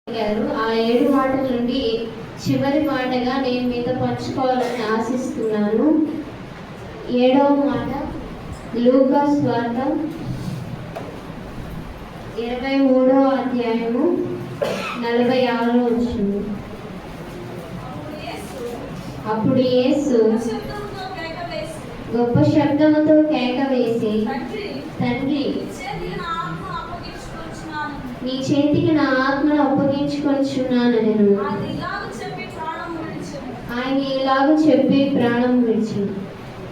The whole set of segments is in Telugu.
ఆ 7 మాటల నుండి చివరి మాటగా నేను మీతో పంచుకోవాలని ఆశిస్తున్నాను. 7వ మాట లూకా సువార్త 23వ అధ్యాయము 46వ వచనం. అప్పుడు యేసు గొప్ప శబ్దముతో కేక వేసి, తండ్రి, నీ చేతికి నా ఆత్మను అప్పగించుకొనిచున్నాను నేను. ఆయన ఇలాగ చెప్పి ప్రాణం విడిచింది.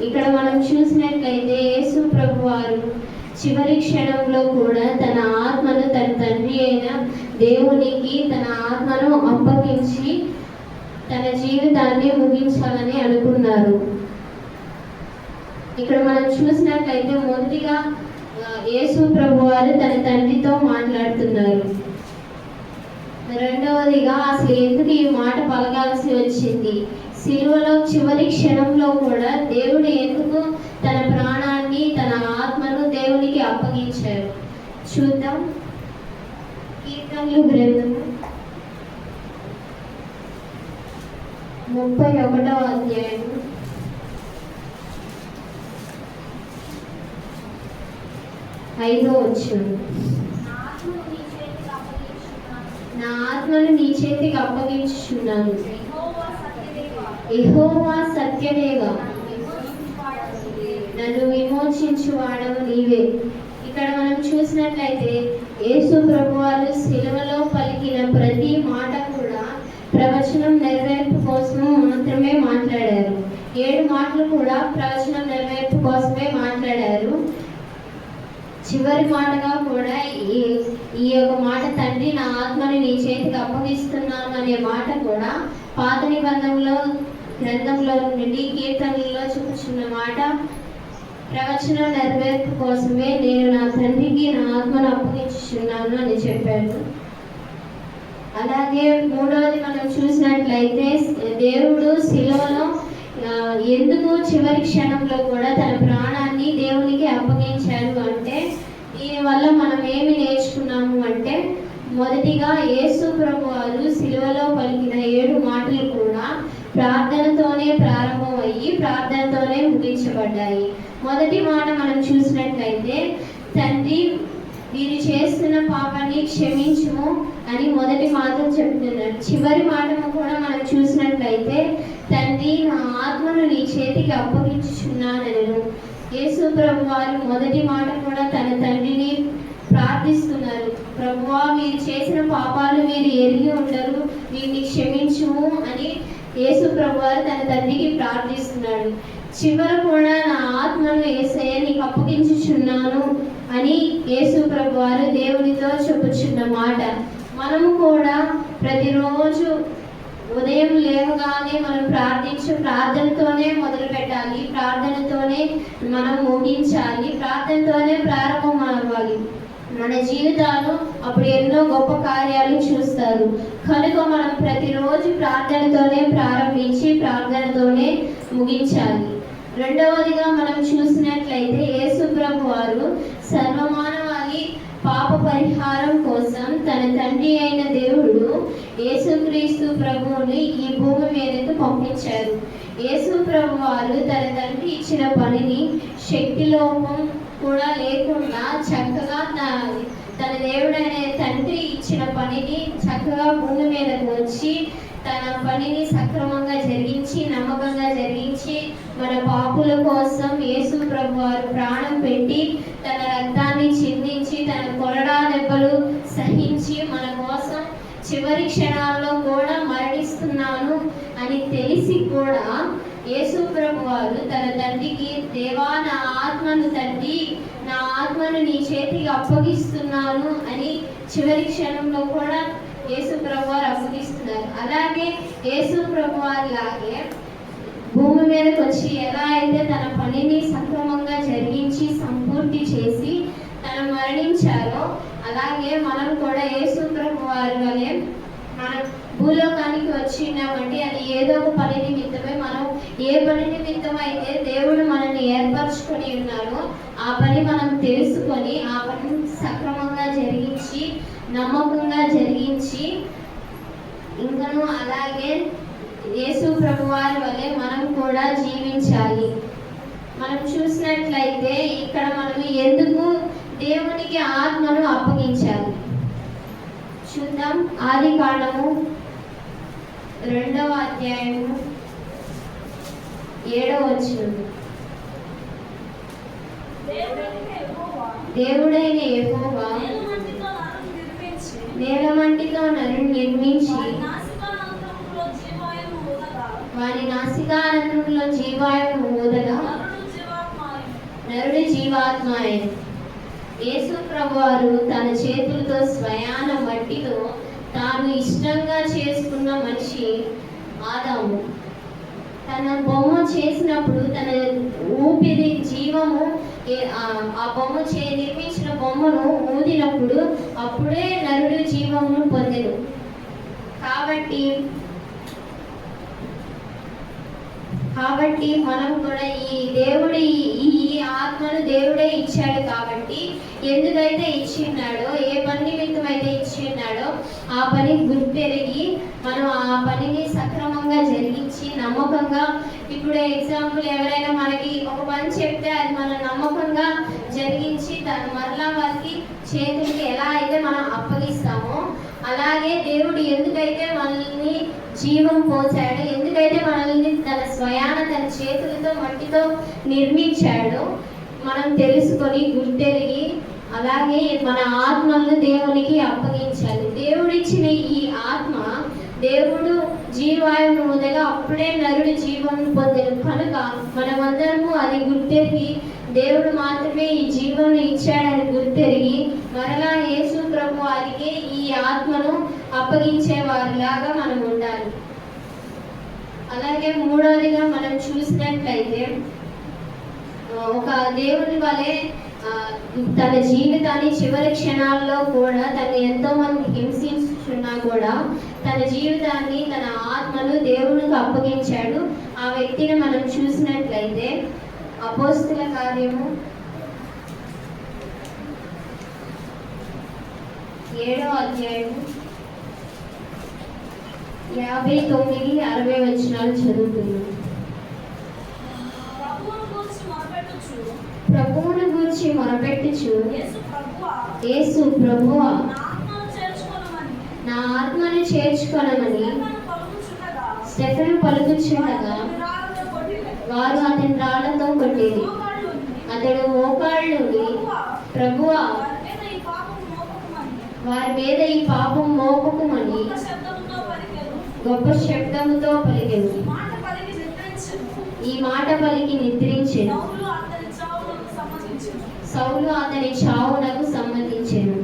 ఇక్కడ మనం చూసినట్లయితే యేసు ప్రభు వారు చివరి క్షణంలో కూడా తన ఆత్మను తన తండ్రి అయిన దేవునికి తన ఆత్మను అప్పగించి తన జీవితాన్ని ముగించాలని అనుకున్నారు. ఇక్కడ మనం చూసినట్లయితే మొదటిగా యేసు ప్రభు వారు తన తండ్రితో మాట్లాడుతున్నారు. రెండవదిగా అసలు ఎందుకు ఈ మాట పలకాల్సి వచ్చింది, సిలువలో చివరి క్షణంలో కూడా దేవుడు ఎందుకు తన ప్రాణాన్ని తన ఆత్మను దేవునికి అప్పగించారు చూద్దాం. కీర్తనలు గ్రంథము 31వ అధ్యాయం 5వ వచనం. నా ఆత్మను నీ చేతికి అప్పగించుచున్నాను. యెహోవా సత్యదేవ, నన్ను విమోచించువాడవు నీవే. ఇక్కడ మనం చూసినట్లయితే యేసు ప్రభువారు శిలువలో పలికిన ప్రతి మాట కూడా ప్రవచనం నెరవేర్పు కోసం మాత్రమే మాట్లాడారు. 7 మాటలు కూడా ప్రవచనం నెరవేర్పు కోసమే మాట్లాడారు. చివరి మాటగా కూడా ఈ యొక్క మాట, తండ్రి నా ఆత్మని నీ చేతికి అప్పగిస్తున్నాను అనే మాట కూడా పాత నిబంధనలో గ్రంథంలో నుండి కీర్తనలో చూపుచున్న మాట ప్రవచన నెరవేర్పు కోసమే నేను నా తండ్రికి నా ఆత్మను అప్పగించుచున్నాను అని చెప్పాడు. అలాగే మూడవది మనం చూసినట్లయితే దేవుడు శిలువలో ఎందుకు చివరి క్షణంలో కూడా తన ప్రాణాన్ని దేవునికి అప్పగించారు అంటే, దీనివల్ల మనం ఏమి నేర్చుకున్నాము అంటే, మొదటిగా యేసు ప్రభు వారు శిలువలో పలికిన 7 మాటలు కూడా ప్రార్థనతోనే ప్రారంభమయ్యి ప్రార్థనతోనే ముగించబడ్డాయి. మొదటి మాట మనం చూసినట్లయితే, తండ్రి వీరు చేస్తున్న పాపాన్ని క్షమించుము అని మొదటి మాట చెప్తున్నారు. చివరి మాటను కూడా మనం చూసినట్లయితే, తండ్రి నా ఆత్మను నీ చేతికి అప్పగించుచున్నాను. యేసు ప్రభు వారు మొదటి మాట కూడా తన తండ్రిని ప్రార్థిస్తున్నారు. ప్రభువా, వీరు చేసిన పాపాలు వీరు ఎరిగి ఉండరు, వీరిని క్షమించుము అని యేసు ప్రభు వారు తన తండ్రికి ప్రార్థిస్తున్నాడు. చివర కూడా నా ఆత్మను యేసయ్య నీకు అప్పగించుచున్నాను అని యేసు ప్రభు వారు దేవునితో చెప్పుచున్న మాట. మనము కూడా ప్రతిరోజు ఉదయం లేవగానే మనం ప్రార్థనతోనే మొదలు పెట్టాలి, ప్రార్థనతోనే మనం ముగించాలి, ప్రార్థనతోనే ప్రారంభం అవ్వాలి. మన జీవితాలు అప్పుడు ఎన్నో గొప్ప కార్యాలు చూస్తారు. కనుక మనం ప్రతిరోజు ప్రార్థనతోనే ప్రారంభించి ప్రార్థనతోనే ముగించాలి. రెండవదిగా మనం చూసినట్లయితే యేసు ప్రభు వారు సర్వమానవాళి పాప పరిహారం కోసం తన తండ్రి అయిన దేవుడు యేసుక్రీస్తు ప్రభువుని ఈ భూమి మీదకు పంపించారు. యేసు ప్రభు వారు తన తండ్రి ఇచ్చిన పనిని శక్తిలోపం కూడా లేకుండా చక్కగా తన దేవుడైన తండ్రి ఇచ్చిన పనిని చక్కగా భూమి మీదకు వచ్చి తన పనిని సక్రమంగా జరిగించి నమ్మకంగా జరిగించి మన పాపుల కోసం యేసు ప్రభు వారు ప్రాణం పెట్టి తన రక్తాన్ని చిందించి తన కొరడా దెబ్బలు సహించి మన కోసం చివరి క్షణాల్లో కూడా మరణిస్తున్నాను అని తెలిసి కూడా యేసు ప్రభు వారు తన తండ్రికి, దేవా నా ఆత్మను తండ్రి నా ఆత్మను నీ చేతికి అప్పగిస్తున్నాను అని చివరి క్షణంలో కూడా యేసు ప్రభు వారు అప్పగిస్తున్నారు. అలాగే యేసు ప్రభు వారి లాగే భూమి మీదకి వచ్చి ఎలా అయితే తన పనిని సక్రమంగా జరిగించి సంపూర్తి చేసి తను మరణించారో, అలాగే మనం కూడా యేసు ప్రభు వారి వలె మనం భూలోకానికి వచ్చినామంటే అది ఏదో ఒక పని నిమిత్తమే. మనం ఏ పని నిమిత్తం అయితే దేవుడు మనల్ని ఏర్పరచుకొని ఉన్నారో ఆ పని మనం తెలుసుకొని ఆ పని సక్రమంగా జరిగించి నమ్మకంగా జరిగించి ఇంకను అలాగే యేసు ప్రభువారి వలె మనం కూడా జీవించాలి. మనం చూసినట్లయితే ఇక్కడ మనం ఎందుకు దేవునికి ఆత్మను అప్పగించాలి చూద్దాం. ఆదికాండము 2వ అధ్యాయము 7వ వచనం. దేవుడైన యెహోవా నేలమంటితో నరుని నిర్మించి వారి నాసికానందంలో జీవాయువు ఊదగా నరుడి జీవాత్మాయను. యేసు ప్రభువారు తన చేతులతో స్వయాన మట్టితో తాను ఇష్టంగా చేసుకున్న మనిషి ఆదాము. తన బొమ్మ చేసినప్పుడు తన ఊపిరి జీవము ఆ బొమ్మ నిర్మించిన బొమ్మను ఊదినప్పుడు అప్పుడే నరుడు జీవమును పొందెను. కాబట్టి మనం కూడా ఈ దేవుడి ఈ ఆత్మను దేవుడే ఇచ్చాడు. కాబట్టి ఎందుకైతే ఇచ్చిన్నాడో, ఏ పని నిమిత్తం అయితే ఇచ్చిన్నాడో ఆ పని గుర్తెరిగి మనం ఆ పనిని సక్రమంగా జరిగించి నమ్మకంగా, ఇప్పుడు ఎగ్జాంపుల్ ఎవరైనా మనకి ఒక పని చెప్తే అది మనం నమ్మకంగా జరిగించి దాన్ని మరలా వారికి చేతులకి ఎలా అయితే మనం అప్పగిస్తామో అలాగే దేవుడు ఎందుకైతే మనల్ని జీవం పోసాడో, ఎందుకైతే మనల్ని తన స్వయాన తన చేతులతో మట్టితో నిర్మించాడో మనం తెలుసుకొని గుర్తెరిగి అలాగే మన ఆత్మలను దేవునికి అప్పగించాలి. దేవుడిచ్చిన ఈ ఆత్మ దేవుడు జీవాయువును ఊదగా అప్పుడే నరుడి జీవం పొందెను. కనుక మనమందరము అది గుర్తెరిగి దేవుడు మాత్రమే ఈ జీవం ఇచ్చాడని గుర్తెరిగి మరలా యేసు ప్రభు వారికి ఈ ఆత్మను అప్పగించే వారిలాగా మనం ఉండాలి. అలాగే మూడవదిగా మనం చూసినట్లయితే ఒక దేవుని వలె తన జీవితాన్ని చివరి క్షణాల్లో కూడా తను ఎంతో మంది హింసించున్నా కూడా తన జీవితాన్ని తన ఆత్మను దేవునికి అప్పగించాడు. ఆ వ్యక్తిని మనం చూసినట్లయితే అపోస్తుల కార్యము 7వ అధ్యాయము 59-60 వచనాలు చదువుతున్నాం. ప్రభువును గూర్చి మొరపెట్టుచు యేసు ప్రభువా నా ఆత్మను చేర్చుకొనమని స్టెఫెను పలుకుచుండగా వారు అతని రాళ్లతో కొట్టేది. అతడు మోకాళ్ళుని ప్రభువా వారి మీద ఈ పాపం మోపకుమని గొప్ప శబ్దముతో పలికెను. ఈ మాట పలికి నిద్రించెను. సౌలు అతని చావునకు సమ్మతించెను.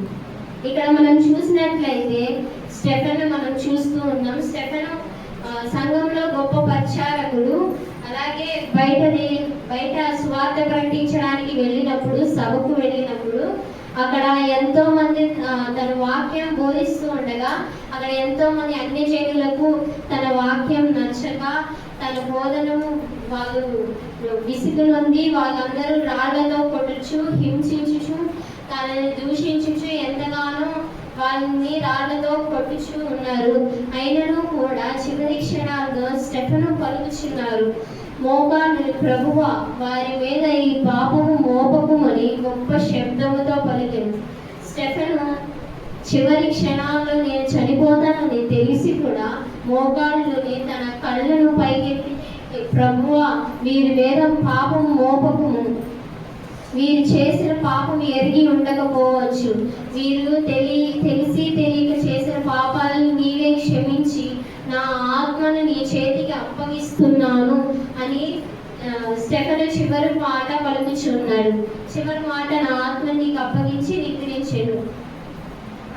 ఇక్కడ మనం చూసినట్లయితే స్టెఫెను మనం చూస్తూ ఉన్నాం. స్టెఫెను సంఘంలో గొప్ప పరిచారకుడు. అలాగే బయట సువార్త ప్రకటించడానికి వెళ్ళినప్పుడు, సభకు వెళ్ళినప్పుడు అక్కడ ఎంతో మంది తన వాక్యం బోధిస్తూ ఉండగా అక్కడ ఎంతో మంది అన్యజనులకు తన వాక్యం నచ్చక తన బోధనను వాళ్ళు విసుగునొంది వాళ్ళందరూ రాళ్లతో కొట్టుచు హింసించుచు తనని దూషించుచు ఎంతగానో వాళ్ళని రాళ్లతో కొట్టుచు ఉన్నారు. అయినను కూడా చివరి క్షణాల్లో స్టెఫెను పలుకుచున్నారు, మోకాళ్ళు ప్రభువా వారి మీద ఈ పాపము మోపకుమని గొప్ప శబ్దముతో పలికెను. స్టెఫెను చివరి క్షణాల్లో నేను చనిపోతానని తెలిసి కూడా మోకాళ్ళుని తన కళ్ళను పైకెత్తి ప్రభువా వీరి మీద పాపం మోపకుము, వీరు చేసిన పాపం ఎరిగి ఉండకపోవచ్చు, వీరు తెలిసి తెలియక చేసిన పాపాలను నీవే క్షమించి నా ఆత్మను నీ చేతికి అప్పగిస్తున్నాను అని స్టెఫెను చివరి మాట పలుకుచున్నాడు. చివరి మాట నా ఆత్మని నీకు అప్పగించి నిద్రించెను.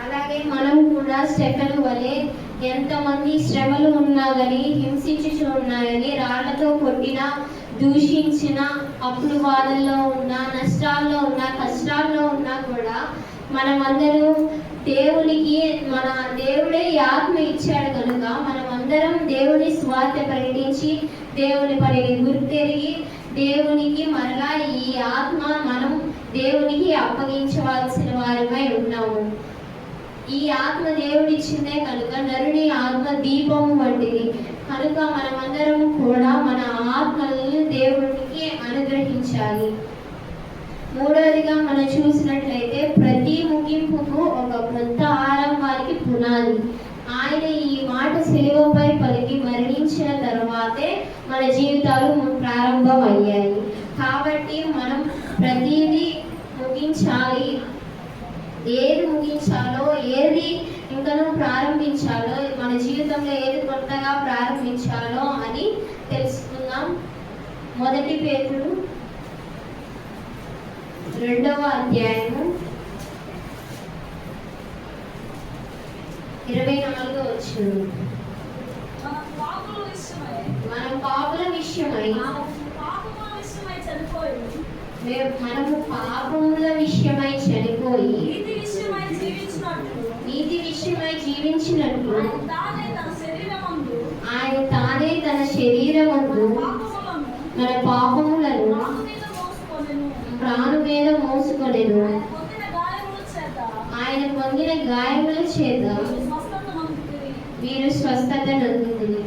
అలాగే మనం కూడా స్టెఫెను వలె ఎంతమంది శ్రమలు ఉన్నా కానీ హింసించుచు ఉన్నాయని రాళ్లతో కొట్టినా దూషించిన అప్పుల బాధల్లో ఉన్నా నష్టాల్లో ఉన్నా కష్టాల్లో ఉన్నా కూడా మనమందరూ దేవునికి మన దేవుడే ఆత్మ ఇచ్చాడు కనుక మనమందరం దేవుని స్వార్థ ప్రకటించి దేవుని పనిని గుర్తెరిగి దేవునికి మరలా ఈ ఆత్మ మనం దేవునికి అప్పగించవలసిన వారమై ఉన్నాము. ఈ ఆత్మ దేవుడిచ్చిందే కనుక నరుని ఆత్మ దీపము వంటిది. కనుక మనమందరం కూడా మన ఆత్మలను దేవునికి అనుగ్రహించాలి. మూడవదిగా మనం చూసినట్లయితే ప్రతి ముగింపుకు ఒక కొత్త ఆరంభానికి పునాది. ఆయన ఈ మాట సిలువపై పలికి మరణించిన తర్వాతే మన జీవితాలు ప్రారంభం అయ్యాయి. కాబట్టి మనం ప్రతిదీ ముగించాలి. ఏది ముగించాలో, ఏది ఇంకనూ ప్రారంభించాలో, మన జీవితంలో ఏది కొత్తగా ప్రారంభించాలో అని తెలుసుకుందాం. 1 పేతురు 2వ అధ్యాయము 24వ వచనం. మనం పాపుల విషయమై మనము పాపముల విషయమై చనిపోయి నీతి విషయమై జీవించినట్లు ఆయన తానే తన శరీరమందు మన పాపములను ప్రాణు మీద మోసుకొనెను. ఆయన పొందిన గాయముల చేత మీరు స్వస్థత నందుతుంది.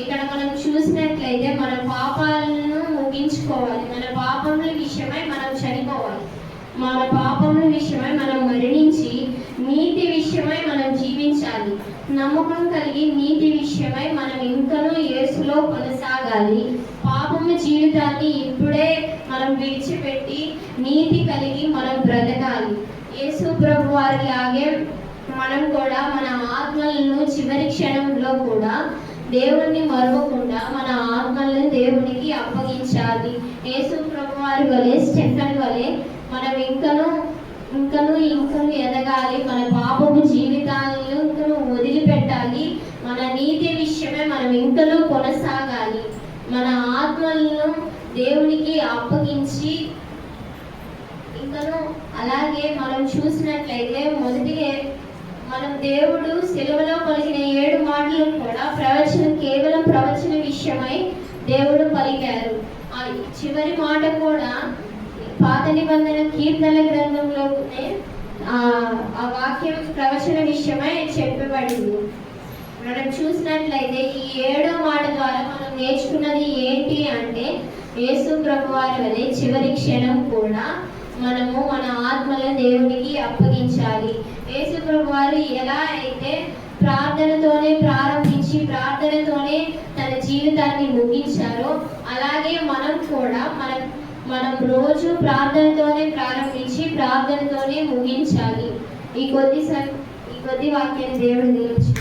ఇక్కడ మనం చూసినట్లయితే మన పాపాలను ముగించుకోవాలి. మన పాపముల విషయమై మనం చనిపోవాలి. మన పాపముల విషయమై మనం మరణించి నీతి విషయమై మనం జీవించాలి. నమ్మకం కలిగి నీతి విషయమై మనం ఇంకనూ యేసులో కొనసాగాలి. పాపము జీవితాన్ని ఇప్పుడే మనం విడిచిపెట్టి నీతి కలిగి మనం బ్రతకాలి. యేసు ప్రభు వారి లాగే మనం కూడా మన ఆత్మలను చివరి క్షణంలో కూడా దేవుణ్ణి మరవకుండా మన ఆత్మలను దేవునికి అప్పగించాలి. యేసు ప్రభు వారి వలె, స్టెఫెన్ వలె మనం ఇంకనూ ఎదగాలి. మన పాపము జీవితాలను ఇంకనూ వదిలిపెట్టాలి. మన నీతి విషయమే మనం ఇంకనూ కొనసాగాలి. మన ఆత్మలను దేవునికి అప్పగించి ఇంకనూ అలాగే మనం చూసినట్లయితే మొదటిగా మనం దేవుడు సిలువలో పలికిన 7 మాటలు కూడా కేవలం ప్రవచన విషయమై దేవుడు పలికారు. ఆ చివరి మాట కూడా పాత నిబంధన కీర్తన గ్రంథంలోనే ఆ వాక్యం ప్రవచన విషయమై చెప్పబడింది. మనం చూసినట్లయితే ఈ 7వ మాట ద్వారా మనం నేర్చుకున్నది ఏంటి అంటే, యేసు ప్రభు వారి వలె చివరి క్షణం కూడా మనము మన ఆత్మలను దేవునికి అప్పగించాలి. యేసు ప్రభు వారు ఎలా అయితే ప్రార్థనతోనే ప్రారంభించి ప్రార్థనతోనే తన జీవితాన్ని ముగించారో, అలాగే మనం కూడా మనం రోజు ప్రార్థనతోనే ప్రారంభించి ప్రార్థనతోనే ముగించాలి. ఈ కొద్ది వాక్యాన్ని దేవుడు దీవించాలి.